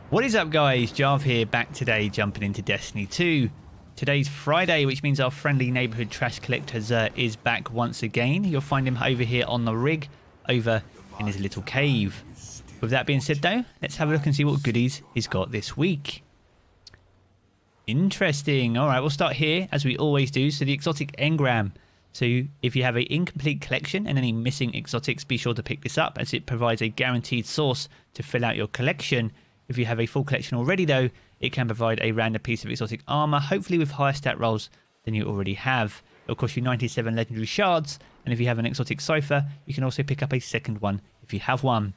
What is up, guys? Jarv here, back today, jumping into Destiny 2. Today's Friday, which means our friendly neighborhood trash collector Zer is back once again. You'll find him over here on the rig, over in his little cave. With that being said though, let's have a look and see what goodies he's got this week. Interesting. Alright, we'll start here, as we always do. So the exotic Engram. So if you have an incomplete collection and any missing exotics, be sure to pick this up, as it provides a guaranteed source to fill out your collection. If you have a full collection already though, it can provide a random piece of exotic armor, hopefully with higher stat rolls than you already have. It'll cost you 97 legendary shards, and if you have an exotic cipher, you can also pick up a second one if you have one.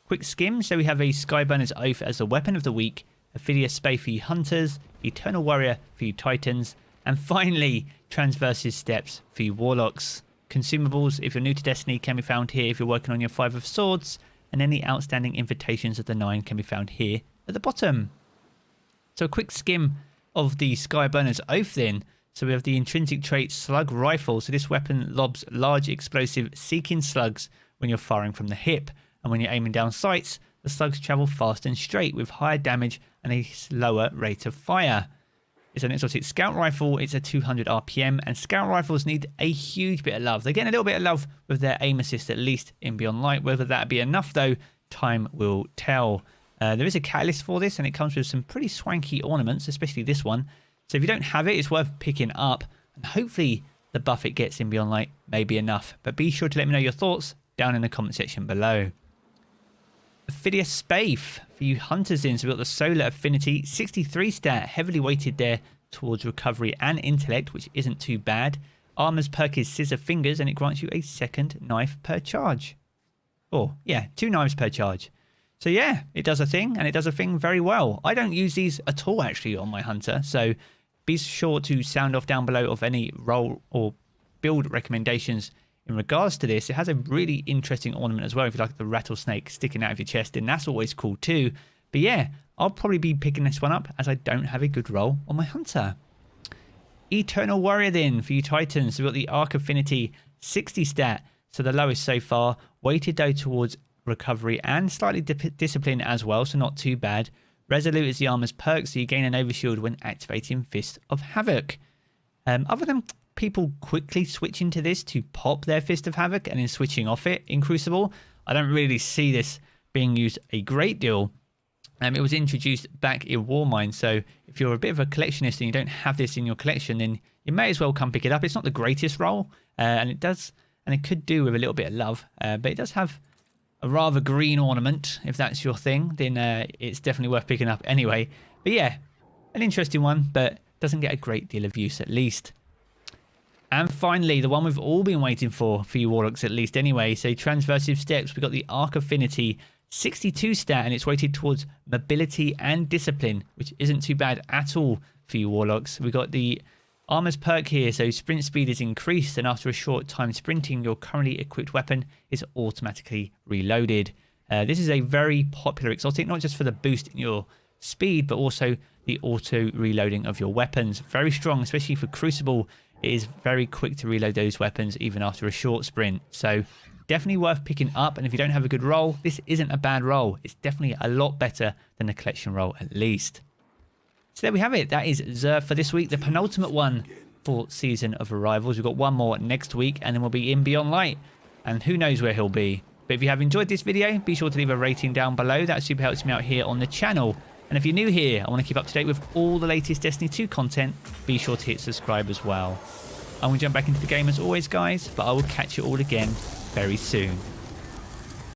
Quick skim, so we have a Skyburners Oath as a weapon of the week, a Phileas Spay for you hunters, Eternal Warrior for you titans, and finally, Transverse's Steps for you warlocks. Consumables, if you're new to Destiny, can be found here if you're working on your 5 of Swords, and any outstanding invitations of the 9 can be found here at the bottom. So a quick skim of the Skyburners Oath then. So we have the intrinsic trait Slug Rifle. So this weapon lobs large explosive seeking slugs when you're firing from the hip. And when you're aiming down sights, the slugs travel fast and straight with higher damage and a slower rate of fire. It's an exotic Scout Rifle. It's a 200 RPM, and Scout Rifles need a huge bit of love. They're getting a little bit of love with their aim assist, at least in Beyond Light. Whether that be enough though, time will tell. There is a catalyst for this, and it comes with some pretty swanky ornaments, especially this one. So if you don't have it, it's worth picking up, and hopefully the buff it gets in Beyond Light may be enough. But be sure to let me know your thoughts down in the comment section below. Phileas Spay for you hunters in. So we've got the Solar Affinity, 63 stat, heavily weighted there towards recovery and intellect, which isn't too bad. Armor's perk is Scissor Fingers, and it grants you a second knife per charge. Oh, yeah, 2 knives per charge. So yeah, it does a thing, and it does a thing very well. I don't use these at all actually on my hunter, so be sure to sound off down below of any role or build recommendations in regards to this. It has a really interesting ornament as well, if you like the rattlesnake sticking out of your chest, and that's always cool too. But yeah, I'll probably be picking this one up, as I don't have a good roll on my hunter. Eternal Warrior then for you titans. So we've got the Arc Affinity, 60 stat, so the lowest so far, weighted though towards recovery and slightly discipline as well, so not too bad. Resolute is the armor's perk, so you gain an overshield when activating Fist of Havoc. Other than people quickly switching to this to pop their Fist of Havoc and then switching off it in Crucible, I don't really see this being used a great deal. It was introduced back in Warmind, so if you're a bit of a collectionist and you don't have this in your collection, then you may as well come pick it up. It's not the greatest roll, and it could do with a little bit of love, but it does have a rather green ornament. If that's your thing, then it's definitely worth picking up anyway. But yeah, an interesting one, but doesn't get a great deal of use at least. And finally, the one we've all been waiting for you Warlocks at least anyway. So Transversive Steps, we've got the Arc Affinity, 62 stat, and it's weighted towards mobility and discipline, which isn't too bad at all for you Warlocks. We've got the armor's perk here, so sprint speed is increased, and after a short time sprinting, your currently equipped weapon is automatically reloaded. This is a very popular exotic, not just for the boost in your speed, but also the auto reloading of your weapons. Very strong, especially for Crucible. It is very quick to reload those weapons even after a short sprint. So definitely worth picking up, and if you don't have a good roll, this isn't a bad roll. It's definitely a lot better than the collection roll at least. So there we have it. That is Zer for this week, the penultimate one for Season of Arrivals. We've got one more next week, and then we'll be in Beyond Light, and who knows where he'll be. But if you have enjoyed this video, be sure to leave a rating down below. That super helps me out here on the channel. And if you're new here, I want to keep up to date with all the latest Destiny 2 content, be sure to hit subscribe as well. I'm going to jump back into the game as always, guys, but I will catch you all again very soon.